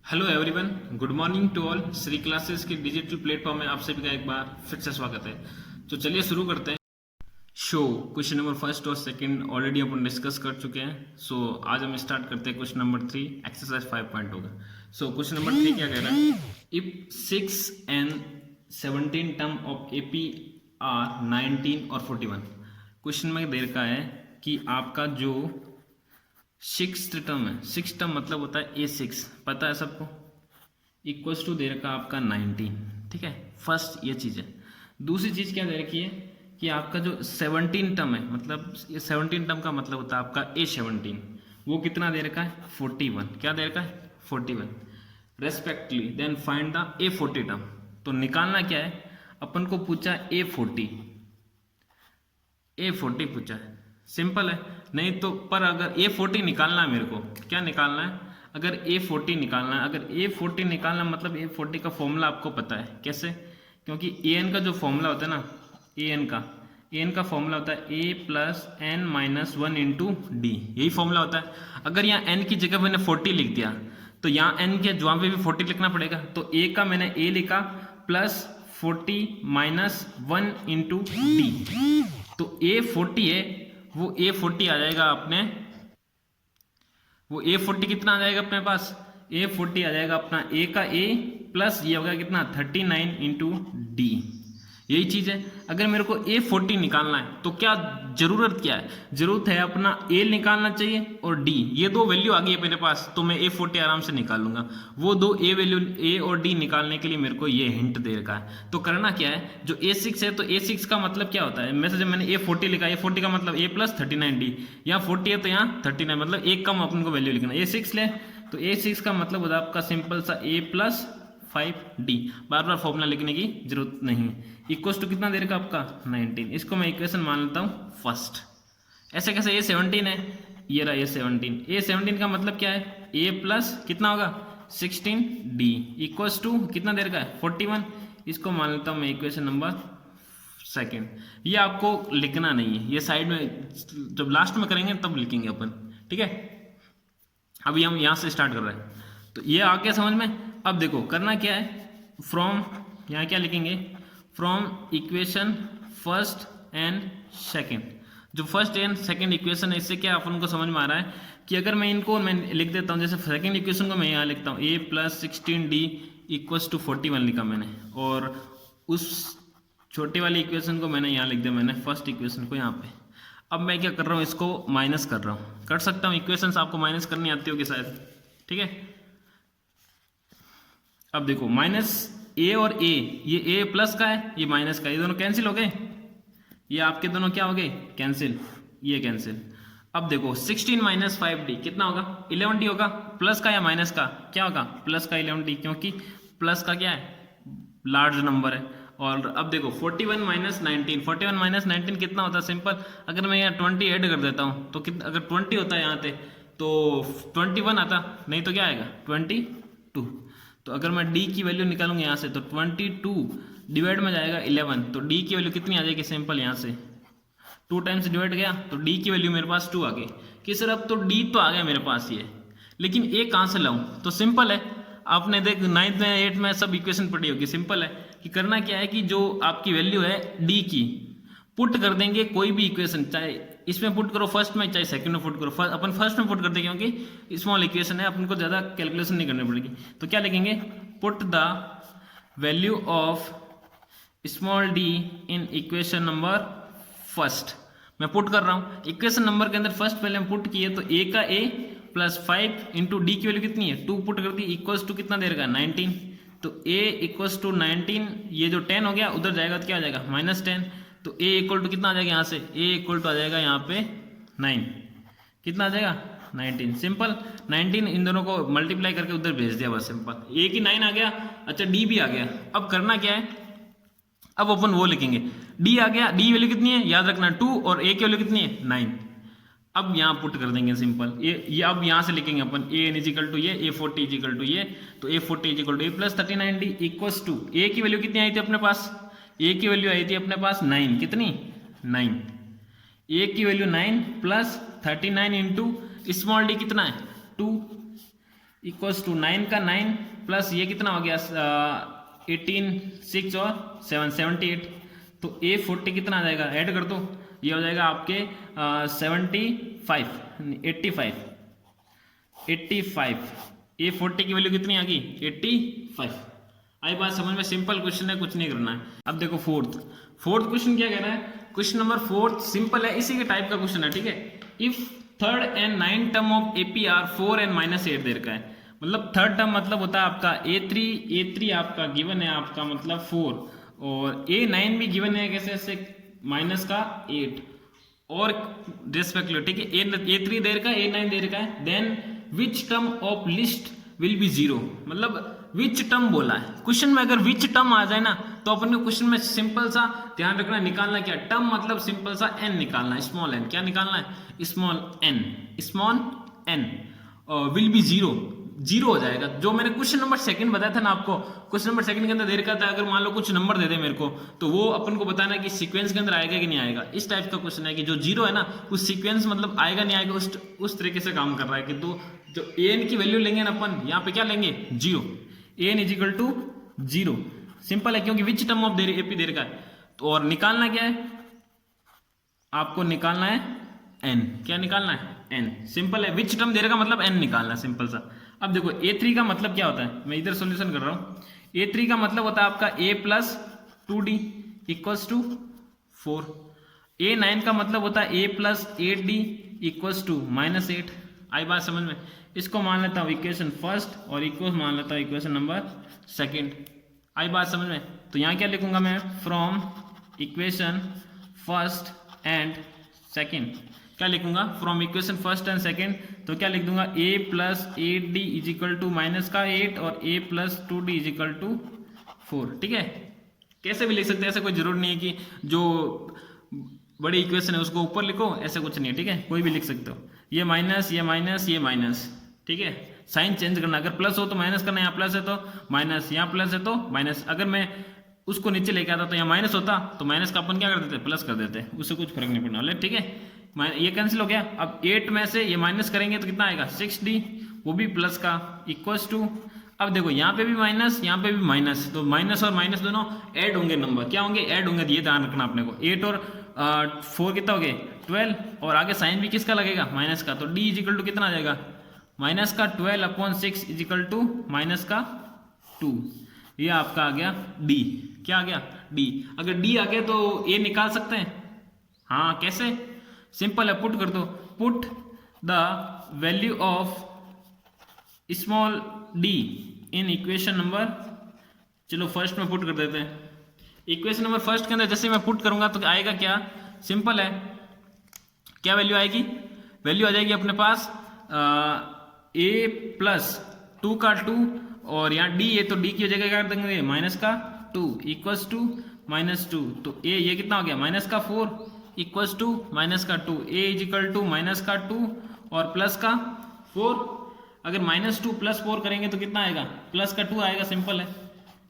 Hello everyone, good morning to all. Shri classes के digital platform में आप सभी का एक बार फिर से स्वागत है। तो चलिए शुरू करते हैं। शो क्वेश्चन नंबर फर्स्ट और सेकंड ऑलरेडी अपन डिस्कस कर चुके हैं। सो आज हम स्टार्ट करते हैं क्वेश्चन नंबर 3, एक्सरसाइज 5 पॉइंट होगा। सो क्वेश्चन नंबर 3 क्या कह रहा है? If 6 and 17 term of A P are 19 और 41। क्वेश्चन में दे रखा है कि आपका जो सिक्स टर्म है, सिक्स टर्म मतलब होता है A6, पता है सबको, इक्वल्स टू दे रखा आपका 19। ठीक है, फर्स्ट ये चीज़ है। दूसरी चीज़ क्या दे रखी है कि आपका जो 17 टर्म है, मतलब ये 17 टर्म का मतलब होता है आपका A17, वो कितना दे रखा है? 41। क्या दे रखा है? 41 respectively. Then find the A40 term. तो निकालना क्या है, अपन को पूछा A40 पूछा है, सिंपल है। नहीं तो पर अगर A40 निकालना है, मेरे को क्या निकालना है? अगर A40 निकालना है, अगर A40 निकालना मतलब A40 का फॉर्मूला आपको पता है कैसे? क्योंकि AN का जो फॉर्मूला होता है ना, AN का फॉर्मूला होता है A plus n minus 1 into D, यही फॉर्मूला होता है। अगर यहाँ n की जगह मैंने 40 लिख दिया तो यहाँ n के जवाब पे भी 40 लिखना पड़ेगा। तो A का मैंने A लिखा प्लस 40 माइनस 1 इंटू डी, तो A40 है वो A40 आ जाएगा अपने, वो A40 कितना आ जाएगा अपने पास? A40 आ जाएगा अपना A का A प्लस ये होगा कितना 39 इंटू डी, यही चीज़ है। अगर मेरे को A40 निकालना है तो क्या जरूरत क्या है? जरूरत है अपना A निकालना चाहिए और D, ये दो वैल्यू आ गई है मेरे पास तो मैं A40 आराम से निकाल लूंगा। वो दो A और D निकालने के लिए मेरे को ये हिंट दे रखा है। तो करना क्या है, जो A6 है तो A6 का मतलब क्या होता है? मैसेज मैंने A40 लिखा, A40 का मतलब A प्लस 39D, यहाँ 40 है तो यहाँ 39, मतलब एक कम अपन को वैल्यू लिखना। A6 ले तो A6 का मतलब होता है आपका सिंपल सा A plus 5D, bar bar formula लिखने की जरूरत नहीं। इक्वल्स टू कितना दे रखा आपका 19, इसको मैं इक्वेशन मान लेता हूँ फर्स्ट। ऐसे कैसे? A17 है, ये रहा A17 का मतलब क्या है? A प्लस कितना होगा 16D इक्वल्स टू कितना दे रखा है 41, इसको मान लेता हूँ मैं इक्वेशन नंबर सेकेंड। ये आपको लिखना नहीं है, ये साइड में जब लास्ट में करेंगे तब लिखेंगे अपन। ठीक है, अभी हम यहाँ से स्टार्ट कर रहे हैं तो ये आ गया समझ में। अब देखो करना क्या है, फ्रॉम यहाँ क्या लिखेंगे, from equation first and second. जो फर्स्ट एंड सेकंड इक्वेशन है, इससे क्या अपन को समझ में आ रहा है कि अगर मैं इनको मैं लिख देता हूँ, जैसे सेकंड इक्वेशन को मैं यहाँ लिखता हूँ A plus 16D equals to 41 लिखा मैंने, और उस छोटी वाली इक्वेशन को मैंने यहाँ लिख दिया, मैंने फर्स्ट इक्वेशन को यहाँ पे। अब मैं क्या कर रहा हूँ, इसको माइनस कर रहा हूँ, कर सकता हूँ इक्वेशंस आपको माइनस करनी आती होगी शायद। ठीक है, अब देखो माइनस A और A, ये A प्लस का है, ये माइनस का, ये दोनों कैंसिल हो गए, ये आपके दोनों क्या हो गए? कैंसिल, ये कैंसिल। अब देखो 16 माइनस 5D कितना होगा? 11D होगा। प्लस का या माइनस का? क्या होगा? प्लस का 11D, क्योंकि प्लस का क्या है? लार्ज नंबर है। और अब देखो 41 माइनस 19 कितना होता है? सिंपल, अगर मैं यहाँ 20 ऐड कर देता हूँ तो कितना, अगर 20 होता है यहाँ पे तो 21 आता, नहीं तो क्या आएगा 22। तो अगर मैं D की वैल्यू निकालूंगा यहाँ से तो 22 डिवाइड में जाएगा 11, तो D की वैल्यू कितनी आ जाएगी? सिंपल यहाँ से 2 टाइम्स डिवाइड गया तो D की वैल्यू मेरे पास 2 आ गई। कि सर अब तो D तो आ गया मेरे पास ये, लेकिन A कहाँ से लाऊं? तो सिंपल है, आपने देख 9th में 8th में सब इक्वेशन पढ़ी होगी। सिंपल है कि करना क्या है कि जो आपकी वैल्यू है D की पुट कर देंगे, कोई भी इक्वेशन, चाहे इसमें पुट करो फर्स्ट में, चाहे सेकंड में पुट करो। अपन फर्स्ट में पुट करते हैं क्योंकि स्मॉल इक्वेशन है, अपन को ज़्यादा कैलकुलेशन नहीं करनी पड़ेगी। तो क्या लिखेंगे? Put the value of small d in equation number first. मैं पुट कर रहा हूँ इक्वेशन नंबर के अंदर, फर्स्ट पहले हम पुट किए तो A का A प्लस 5 इंटू डी की वैल्यू कितनी है 2 पुट कर दी, इक्वल्स टू कितना दे रखा 19। तो A इक्वल्स टू 19, ये जो 10 हो गया उधर जाएगा तो क्या आ जाएगा -10। तो A इक्वल टू कितना आ जाएगा यहाँ से? A इक्वल टू आ जाएगा यहाँ पे 9, कितना आ जाएगा 19। सिंपल 19 इन दोनों को मल्टीप्लाई करके उधर भेज दिया, बस सिंपल। A की 9 आ गया, अच्छा D भी आ गया। अब करना क्या है, अब अपन वो लिखेंगे, D आ गया, D वैल्यू कितनी है याद रखना 2, और A की वैल्यू कितनी है 9। अब यहाँ पुट कर देंगे सिंपल, ये अब यहाँ से लिखेंगे अपन A इजिकल टू ये, A40 इजिकल टू ये, तो A40 is equal to A plus 39D equals to A की वैल्यू कितनी आई थी अपने पास? A की वैल्यू आई थी अपने पास 9, कितनी 9। A की value 9 plus 39 into small d कितना है 2 इक्वल्स टू 9 का 9 प्लस ये कितना हो गया 18 6 और 7 78। तो A40 कितना आ जाएगा, ऐड कर दो, ये हो जाएगा आपके 85। A40 की वैल्यू कितनी आ गई 85। आई बात समझ में, सिंपल क्वेश्चन है, कुछ नहीं करना है। अब देखो फोर्थ क्वेश्चन क्या कह रहा है, क्वेश्चन नंबर 4 सिंपल है, इसी के टाइप का क्वेश्चन है, ठीक है। If third and 9 term of AP are 4 and -8 दे रखा है, मतलब थर्ड टर्म मतलब होता है आपका A3 आपका गिवन है आपका मतलब 4 और A9 भी गिवन है कैसे ऐसे माइनस का 8 और रेस्पेक्टिवली, ठीक है। A3 दे रखा है, A9 दे रखा है, then which term of list will be 0, मतलब विच टर्म बोला है क्वेश्चन में। अगर विच टर्म आ जाए ना तो अपन को क्वेश्चन में सिंपल सा ध्यान रखना, निकालना क्या टर्म मतलब सिंपल सा n निकालना है, स्मॉल n। क्या निकालना है, स्मॉल n विल बी 0 हो जाएगा। जो मैंने क्वेश्चन नंबर 2 बताया था ना आपको, क्वेश्चन नंबर 2 के अंदर दे रखा था, अगर मान लो कुछ नंबर दे दे मेरे को तो वो अपन को बताना कि सीक्वेंस के अंदर आएगा कि नहीं आएगा। इस टाइप का क्वेश्चन है कि जो 0 है ना उस सीक्वेंस मतलब आएगा नहीं आएगा, उस तरीके से काम कर रहा है कि तो जो an की वैल्यू लेंगे ना अपन यहाँ पे क्या लेंगे 0, an इजिकल टू 0। सिंपल है क्योंकि विच टर्म ऑफ AP दे रखा है। तो और निकालना क्या है, आपको निकालना है n। क्या निकालना है n, सिंपल है, विच टर्म दे रखा मतलब n निकालना, सिंपल सा। अब देखो A3 का मतलब क्या होता है, मैं इधर सॉल्यूशन कर रहा हूं। A3 का मतलब होता है आपका A plus 2D equals to 4। A9 का मतलब होता है A plus 8D equals to -8। आई बात समझ में, इसको मान लेता हूँ इक्वेशन फर्स्ट और इक्वल मान लेता हूँ इक्वेशन नंबर 2। आई बात समझ में, तो यहाँ क्या लिखूंगा मैं, from equation first and second. क्या लिखूंगा, from equation first and second, तो क्या लिख दूंगा A plus 8D is equal to -8 और A plus 2D is equal to 4, ठीक है। कैसे भी लिख सकते हैं, ऐसा कोई जरूर नहीं है कि जो बड़ी इक्वेशन है उसको ऊपर लिखो, ऐसा कुछ नहीं है, ठीक है, कोई भी लिख सकते हो। ये माइनस, ये माइनस, ये माइनस, ठीक है, साइन चेंज करना, अगर प्लस हो तो माइनस करना, यहाँ प्लस है तो माइनस, यहाँ प्लस है तो माइनस। अगर मैं उसको नीचे लेके आता तो यहाँ माइनस होता तो माइनस का अपन क्या कर देते, प्लस कर देते, उससे कुछ फर्क नहीं पड़ने वाला, ठीक है। ये कैंसिल हो गया। अब 8 में से ये माइनस करेंगे तो कितना आएगा 6D, वो भी प्लस का इक्वल्स टू, अब देखो यहाँ पे भी माइनस, यहाँ पे भी माइनस, तो माइनस और माइनस दोनों ऐड होंगे, नंबर क्या होंगे, ऐड होंगे, ये ध्यान रखना अपने को। 8 और 4 कितना हो गए 12, और आगे साइन भी किसका लगेगा, माइनस का, तो D इजिकल टू कितना आ जाएगा, माइनस का 12/6 इजिकल टू माइनस का 2। ये आपका आ गया D। क्या आ गया D। अगर D आ गया तो A निकाल सकते हैं, हाँ कैसे, सिंपल है, पुट कर दो, put the value of small d in equation number, चलो फर्स्ट में पुट कर देते हैं। इक्वेशन नंबर फर्स्ट के अंदर जैसे मैं पुट करूंगा तो आएगा क्या, सिंपल है, क्या वैल्यू आएगी, वैल्यू आ जाएगी अपने पास a प्लस 2 का 2 और यहाँ d है तो d की जगह क्या कर देंगे माइनस का 2 इक्वल्स टू -2, तो a ये कितना हो गया माइनस का 4 इक्वल्स टू माइनस का 2, a इजिकल टू माइनस का 2 और प्लस का 4। अगर -2 + 4 करेंगे तो कितना आएगा, प्लस का 2 आएगा, सिंपल है।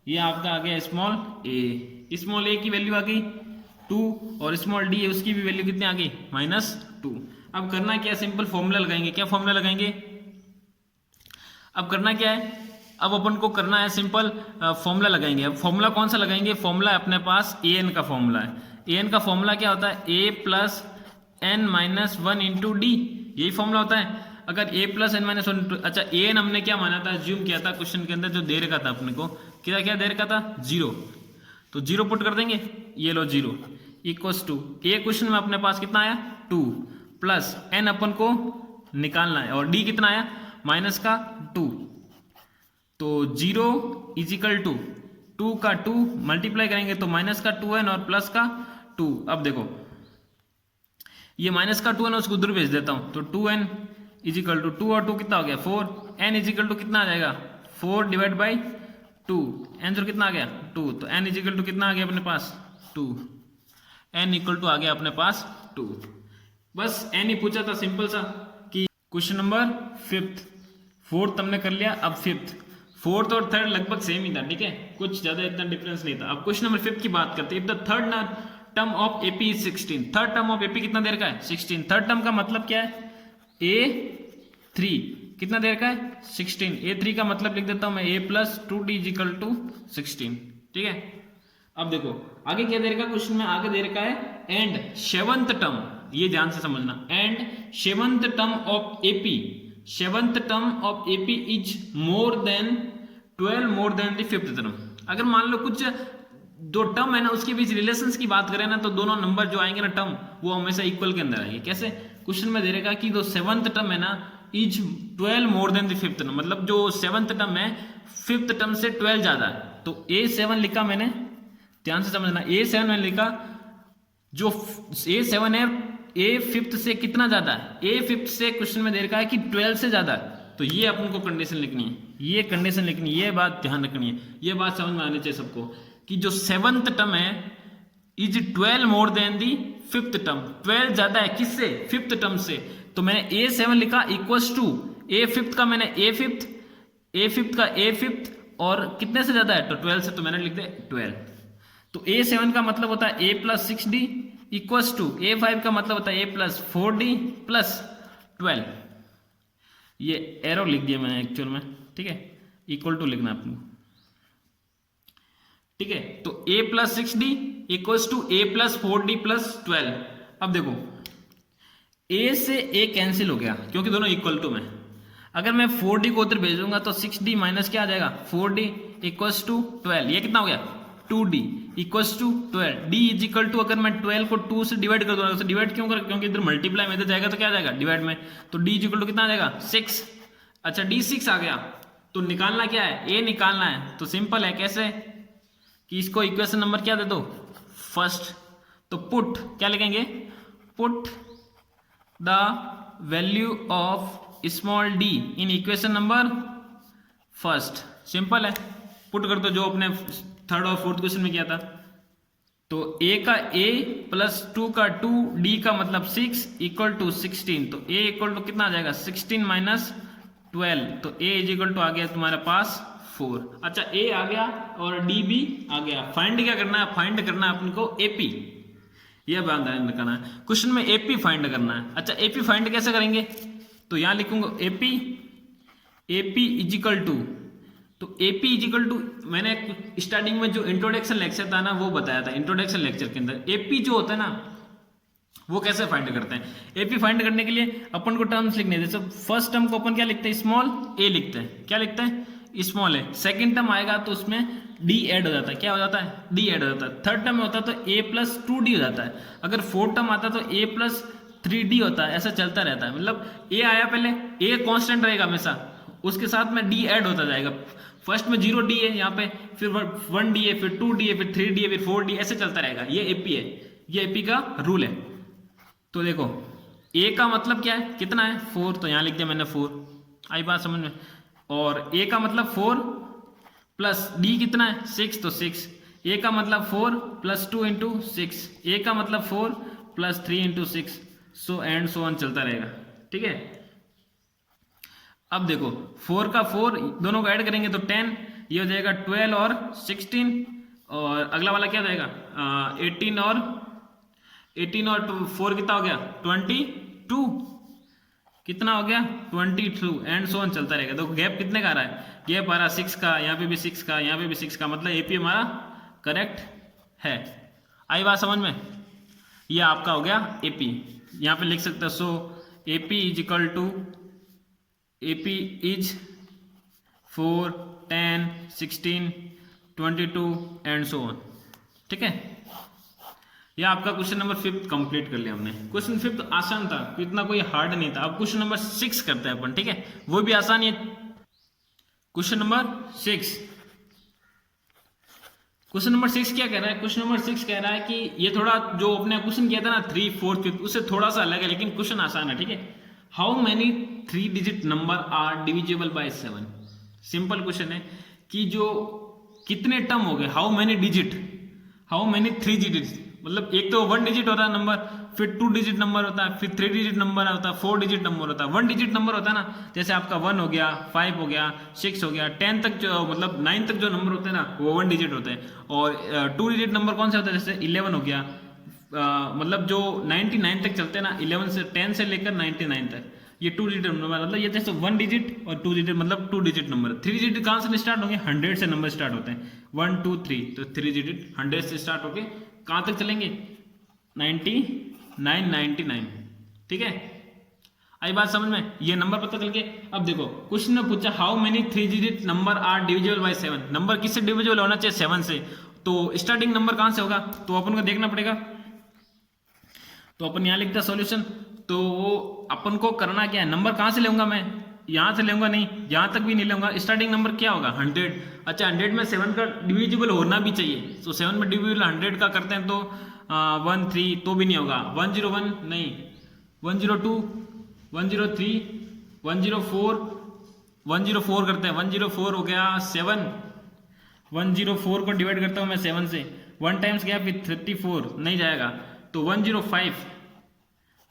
ये आपका आ गया स्मॉल a की वैल्यू आ गई 2 और स्मॉल d है उसकी भी वैल्यू कितनी आ गई -2। अब करना क्या, सिंपल फॉर्मूला लगाएंगे। क्या फॉर्मूला लगाएंगे, अब करना क्या है, अब अपन को करना है सिंपल फॉर्मूला लगाएंगे। अब फॉर्मूला कौन सा लगाएंगे, फॉर्मूला अपने पास an का फॉर्मूला है। an का फॉर्मूला क्या होता है, a plus n minus 1 into D, यही फॉर्मूला होता है। अगर a प्लस n माइनस 1, अच्छा an हमने क्या माना था, ज्यूम किया था क्वेश्चन के अंदर, जो दे रखा था अपने को, क्या क्या दे रखा था 0, तो 0 पुट कर देंगे, ये लो 0 इक्वल्स टू a क्वेश्चन में अपने पास कितना आया 2 प्लस n अपन को निकालना है और d कितना आया माइनस का 2, तो 0 इजिकल टू 2 का 2 मल्टीप्लाई करेंगे तो माइनस का 2n और प्लस का 2। अब देखो ये माइनस का 2n उसको उधर भेज देता हूं, तो 2n इजिकल टू 2 और 2 कितना हो गया 4, n इजिकल टू कितना आ जाएगा 4 डिवाइड बाई 2, आंसर कितना आ गया 2, तो n इजिकल टू कितना आ गया अपने पास 2, n इक्वल टू आ गया अपने पास 2। बस n ही पूछा था सिंपल सा कि क्वेश्चन नंबर 5th, 4th हमने कर लिया, अब 5th, 4th और 3rd लगभग सेम ही था, ठीक है, कुछ ज्यादा इतना डिफरेंस नहीं था। अब क्वेश्चन नंबर 5th की बात करते हैं। If the third term of AP is 16, third term of AP कितना देर का है 16, थर्ड टर्म का मतलब क्या है A3 कितना देर का है 16। A3 का मतलब लिख देता हूं मैं a plus 2d is equal to 16। ठीक है, अब देखो आगे क्या दे रखा है क्वेश्चन में, आगे दे रखा है एंड सेवंथ टर्म, ये ध्यान से समझना, and seventh term of AP, seventh term of AP is more than 12 more than the fifth term. अगर मान लो कुछ दो टर्म है ना उसके बीच रिलेशंस की बात करें ना तो दोनों नंबर जो आएंगे ना टर्म वो हमेशा इक्वल के अंदर आएंगे। कैसे, क्वेश्चन में दे रखा कि जो सेवंथ टर्म है ना is 12 more than the fifth term, मतलब जो सेवंथ टर्म है फिफ्थ टर्म से 12 ज्यादा है। तो A7 लिखा मैंने, ध्यान से समझना, A7 मैंने लिखा, जो A7 है A फिफ्थ से कितना ज्यादा है, A फिफ्थ से क्वेश्चन में दे रखा है कि 12 से ज्यादा है। तो ये अपन को कंडीशन लिखनी है, ये कंडीशन लिखनी है, ये बात ध्यान रखनी है, ये बात समझ में आनी चाहिए सबको कि जो सेवंथ टर्म है is 12 more than the fifth term, 12 ज्यादा है किससे, फिफ्थ टर्म से। तो मैंने A7 लिखा इक्वल्स टू A फिफ्थ का मैंने A फिफ्थ का A फिफ्थ और कितने से ज्यादा है तो 12 से, तो मैंने लिख दिया 12। तो A7 का मतलब होता है A plus 6D equals to A5 का मतलब होता है A प्लस 4D प्लस 12। ये एरो लिख दिया मैंने एक्चुअल में, ठीक है, इक्वल टू लिखना आपको, ठीक है। तो A plus 6D equals to A plus 4D plus 12। अब देखो A से A कैंसिल हो गया क्योंकि दोनों इक्वल टू में, अगर मैं 4D को उधर भेजूंगा तो 6D माइनस क्या आ जाएगा 4D इक्वल्स टू 12, ये कितना हो गया 2D equals to 12। D is equal to, अगर मैं 12 को 2 से डिवाइड कर दूंगा, तो डिवाइड क्यों कर, क्योंकि इधर मल्टीप्लाई में इधर जाएगा तो क्या आ जाएगा डिवाइड में, तो D इज इक्वल टू कितना आ जाएगा 6। अच्छा D 6 आ गया, तो निकालना क्या है A निकालना है। तो सिंपल है, कैसे कि इसको इक्वेशन नंबर क्या दे दो फर्स्ट, तो पुट क्या लिखेंगे, put the value of small d in equation number first. Simple है, पुट कर दो जो अपने थर्ड और फोर्थ क्वेश्चन में किया था। तो a का a प्लस 2 का 2 d का मतलब 6 इक्वल टू 16। तो a इक्वल टू कितना आ जाएगा 16 माइनस 12, तो a इज इक्वल टू आ गया तुम्हारे पास 4। अच्छा a आ गया और d भी आ गया। फाइंड क्या करना है, फाइंड करना है अपन को AP, यह बात ध्यान रखना है, क्वेश्चन में AP फाइंड करना है। अच्छा AP फाइंड कैसे करेंगे, तो यहां लिखूंगा AP इजिकल टू, तो AP इजिकल टू, मैंने स्टार्टिंग में जो इंट्रोडक्शन लेक्चर था ना वो बताया था, इंट्रोडक्शन लेक्चर के अंदर AP जो होता है ना वो कैसे फाइंड करते हैं। AP फाइंड करने के लिए अपन को टर्म्स लिखने हैं, जैसे फर्स्ट टर्म को अपन क्या लिखते हैं स्मॉल a लिखते हैं, क्या लिखते हैं स्मॉल है। सेकेंड टर्म आएगा तो उसमें d ऐड हो जाता है, क्या हो जाता है d ऐड हो जाता है। थर्ड टर्म में होता है तो a प्लस 2d हो जाता है। अगर फोर्थ टर्म आता है तो a प्लस 3d होता है, ऐसा चलता रहता है। मतलब a आया पहले, a कांस्टेंट रहेगा हमेशा, उसके साथ में d ऐड होता जाएगा। फर्स्ट में 0d है यहाँ पे, फिर 1d है, फिर 2d है, फिर 3d है, फिर 4d, ऐसे चलता रहेगा। ये AP है, ये AP का रूल है। तो देखो a का मतलब क्या है, कितना है 4, तो यहाँ लिख दिया मैंने 4, आई बात समझ में। और a का मतलब 4 प्लस d कितना है 6, तो 6। a का मतलब 4 प्लस 2 इंटू 6, a का मतलब 4 plus 3 into 6, so and so on चलता रहेगा, ठीक है। अब देखो 4 का 4 दोनों को ऐड करेंगे तो 10, ये हो जाएगा 12 और 16, और अगला वाला क्या हो जाएगा 18 और 4 कितना हो गया 22, कितना हो गया 22, एंड सो ऑन चलता रहेगा। देखो गैप कितने का आ रहा है, गैप आ रहा 6 का, यहाँ पे भी 6 का, यहाँ पे भी 6 का, मतलब AP हमारा करेक्ट है। आई बात समझ में, ये आपका हो गया AP। यहाँ पे लिख सकते हो so AP is equal to AP is 4, 10, 16, 22 and so on, ठीक है। ये आपका क्वेश्चन नंबर 5 कंप्लीट कर लिया हमने। क्वेश्चन 5 आसान था, इतना कोई हार्ड नहीं था। अब क्वेश्चन नंबर 6 करते हैं अपन, ठीक है, वो भी आसान है। क्वेश्चन नंबर 6, क्वेश्चन नंबर 6 क्या कह रहा है, क्वेश्चन नंबर 6 कह रहा है कि ये थोड़ा जो अपने क्वेश्चन किया था ना 3, 4, 5 उससे थोड़ा सा अलग है, लेकिन क्वेश्चन आसान है, ठीक है। How many 3 digit number are divisible by 7। Simple question है कि जो कितने टर्म हो गए, how many digit, how many 3 digit, मतलब एक तो 1 डिजिट होता है नंबर, फिर 2 डिजिट नंबर होता है, फिर 3 डिजिट नंबर होता है, 4 डिजिट नंबर होता है। 1 डिजिट नंबर होता है ना, जैसे आपका 1 हो गया, 5 हो गया, 6 हो गया, 10 तक जो मतलब 9 तक जो नंबर होते हैं ना वो 1 डिजिट होते हैं। और 2 डिजिट नंबर कौन से होता है, जैसे 11 हो गया, मतलब जो 99 तक चलते हैं ना, 11 से 10 से लेकर 99 तक, ये 2 डिजिट नंबर मतलब ये जैसे 1 डिजिट और 2 डिजिट मतलब 2 डिजिट नंबर। 3 डिजिट कहाँ से स्टार्ट होंगे? 100 से नंबर स्टार्ट होते हैं, 1 2 3, तो 3 डिजिट 100 से स्टार्ट होके कहाँ तक चलेंगे? 99 99। ठीक है, आई बात समझ में? ये नंबर पता चल गए। अब देखो क्वेश्चन ने पूछा how many 3 digit number are divisible by 7। Number किससे डिविजिबल होना चाहिए? 7 से। तो स्टार्टिंग नंबर कहाँ से होगा? तो अपन को देखना पड़ेगा। तो अपन यहाँ लिखते हैं सॉल्यूशन। तो अपन को करना क्या है? नंबर कहाँ से लेऊंगा मैं? यहाँ से लेऊंगा नहीं, यहाँ तक भी नहीं लेऊंगा। स्टार्टिंग नंबर क्या होगा? 100। अच्छा 100 में 7 का डिविजिबल होना भी चाहिए। तो 7 में डिविजिबल 100 का करते हैं तो 1 3 तो भी नहीं होगा, 101 नहीं, 102 103 104 104 करते हैं, 104 हो गया 7। 104 को डिवाइड करता हूँ मैं 7 से, 1 टाइम्स गया फिर 34 नहीं जाएगा, तो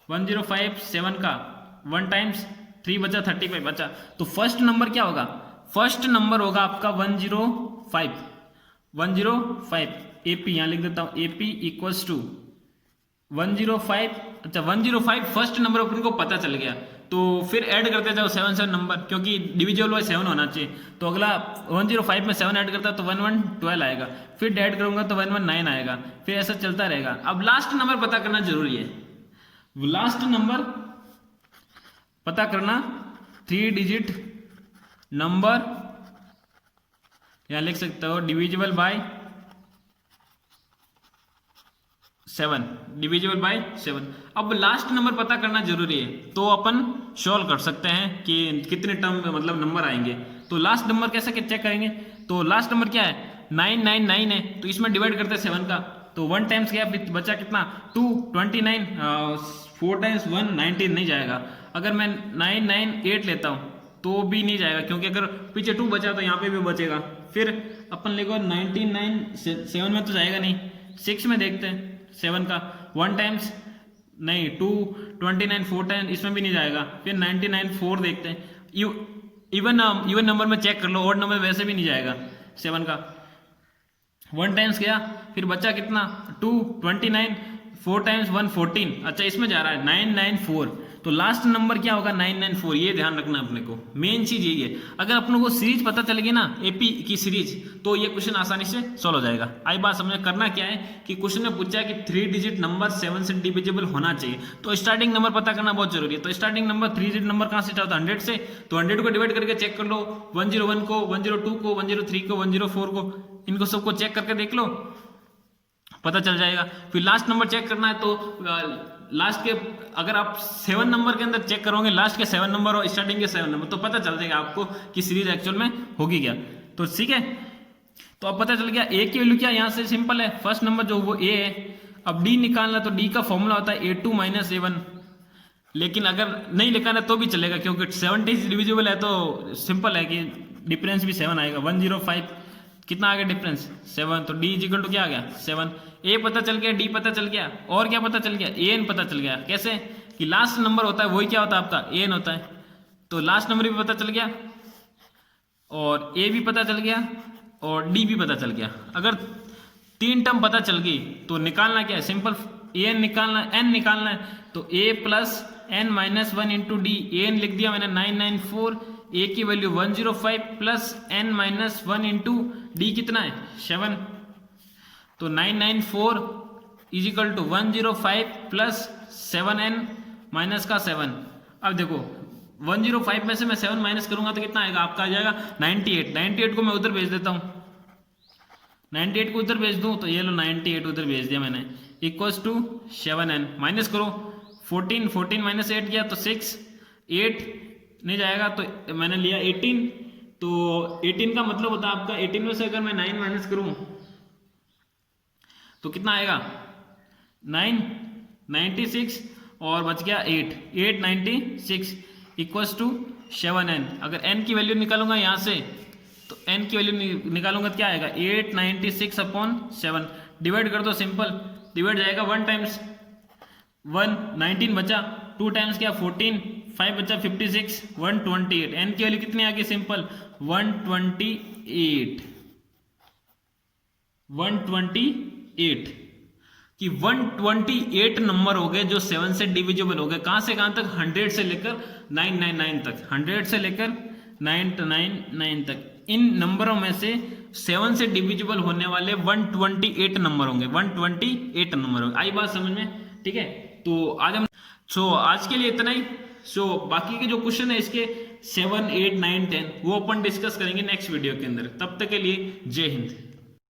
105 7 का 1 टाइम्स 3 बचा 35 बचा। तो फर्स्ट नंबर क्या होगा? फर्स्ट नंबर होगा आपका 105 105। एपी यहाँ लिख देता हूँ, एपी इक्वल्स टू 105। अच्छा 105 फर्स्ट नंबर अपन को पता चल गया। तो फिर ऐड करते जाओ 7 7 नंबर, क्योंकि डिविजिबल बाय 7 होना चाहिए। तो अगला 105 में 7 ऐड करता तो 1112 आएगा, फिर ऐड करूंगा तो 119 आएगा, फिर ऐसा चलता रहेगा। अब लास्ट नंबर पता करना जरूरी है। लास्ट नंबर पता करना 3 डिजिट नंबर, यहां लिख सकते हो डिविजिबल बाय 7, डिविजिबल बाय 7। अब लास्ट नंबर पता करना जरूरी है, तो अपन सॉल्व कर सकते हैं कि कितने टर्म मतलब नंबर आएंगे। तो लास्ट नंबर कैसे चेक करेंगे? तो लास्ट नंबर क्या है? 999 है, तो इसमें डिवाइड करते हैं 7 का, तो 1 टाइम्स गया फिर बचा कितना? 2 29 4 टाइम्स 1 19 नहीं जाएगा। अगर मैं 998 लेता हूँ तो भी नहीं जाएगा, क्योंकि अगर पीछे 2 बचा तो यहाँ पे भी बचेगा। फिर अपन लिखो 99 7 में तो जाएगा नहीं, 6 में देखते हैं 7 का 1 टाइम्स नहीं 2 29 4 टाइम्स इसमें भी नहीं जाएगा। फिर 99 4 देखते हैं, इवन नंबर में चेक कर लो, ऑड नंबर वैसे भी नहीं जाएगा 7 का। 1 टाइम्स गया फिर बचा कितना? 2 29 4 टाइम्स 1 14। अच्छा इसमें जा रहा है 994, तो लास्ट नंबर क्या होगा? 994। ये ध्यान रखना अपने को, मेन चीज यही है। अगर अपनों को सीरीज पता चलेगी ना, एपी की सीरीज, तो ये क्वेश्चन आसानी से सॉल्व हो जाएगा। आई बात समझ। करना क्या है कि क्वेश्चन ने पूछा कि 3 डिजिट नंबर 7 से डिविजिबल होना चाहिए, तो स्टार्टिंग नंबर पता करना बहुत जरूरी है। तो स्टार्टिंग नंबर 3 डिजिट नंबर कहाँ से स्टार्ट होता है? 100 से। तो 100 को डिवाइड करके चेक कर लो, 101 को 102 को 103 को 104 को, इनको सबको चेक करके देख लो, पता चल जाएगा। फिर लास्ट नंबर चेक करना है, तो लास्ट के अगर आप 7 नंबर के अंदर चेक करोगे, लास्ट के 7 नंबर और स्टार्टिंग के 7 नंबर, तो पता चल जाएगा आपको कि सीरीज एक्चुअल में होगी क्या। तो ठीक है, तो अब पता चल गया ए की वैल्यू क्या, यहाँ से सिंपल है, फर्स्ट नंबर जो वो ए है। अब डी निकालना, तो डी का फॉर्मूला होता है A2 - A1, लेकिन अगर नहीं निकालना तो भी चलेगा, क्योंकि 70 डिविजिबल है तो सिंपल है कि डिफरेंस भी 7 आएगा। 105 कितना आ गया डिफरेंस? 7। तो डी इक्वल टू क्या आ गया? 7। ए पता चल गया, डी पता चल गया, और क्या पता चल गया? एन पता चल गया। कैसे? कि लास्ट नंबर होता है वही क्या होता है आपका? एन होता है। तो लास्ट नंबर भी पता चल गया, और ए भी पता चल गया, और डी भी पता चल गया। अगर 3 टर्म पता चल गई तो निकालना क्या है? सिंपल एन निकालना, एन निकालना है। तो a plus n minus 1 into d, n लिख दिया मैंने 994, ए की value 105 plus n minus 1 into d कितना है? 7। तो 994 is equal to 105 plus 7n minus का 7। अब देखो 105 में से मैं 7 माइनस करूंगा तो कितना आएगा? आपका आ जाएगा 98। 98 को मैं उधर भेज देता हूँ, 98 को उधर भेज दूँ, तो ये लो 98 उधर भेज दिया मैंने, इक्वल्स टू 7n। माइनस करो 14 माइनस 8 किया तो 6, 8 नहीं जाएगा, तो मैंने लिया 18। तो 18 का मतलब होता है आपका, 18 में से अगर मैं 9 माइनस करूं तो कितना आएगा? 9 96 और बच गया 8 96 इक्वल्स टू 7n। अगर n की वैल्यू निकालूंगा यहाँ से, तो n की वैल्यू निकालूंगा तो क्या आएगा? 896 अपॉन 7। डिवाइड कर दो, सिंपल डिवाइड जाएगा 1 टाइम्स 1 19 बचा, 2 टाइम्स क्या 14, 5 बचा 56, 128। n की वैल्यू कितनी आ गई? सिंपल 128। कि 128 नंबर हो गए जो 7 से डिविजिबल हो गए। कहां से कहां तक? 100 से लेकर 999 तक, 100 से लेकर 999 तक। इन नंबरों में से 7 से डिविजिबल होने वाले 128 नंबर होंगे, 128 नंबर होंगे। आई बात समझ में? ठीक है, तो आज के लिए इतना ही। बाकी के जो क्वेश्चन है इसके 7, 8, 9, 10 वो अपन डिस्कस करेंगे नेक्स्ट वीडियो के अंदर। तब तक के लिए जय हिंद।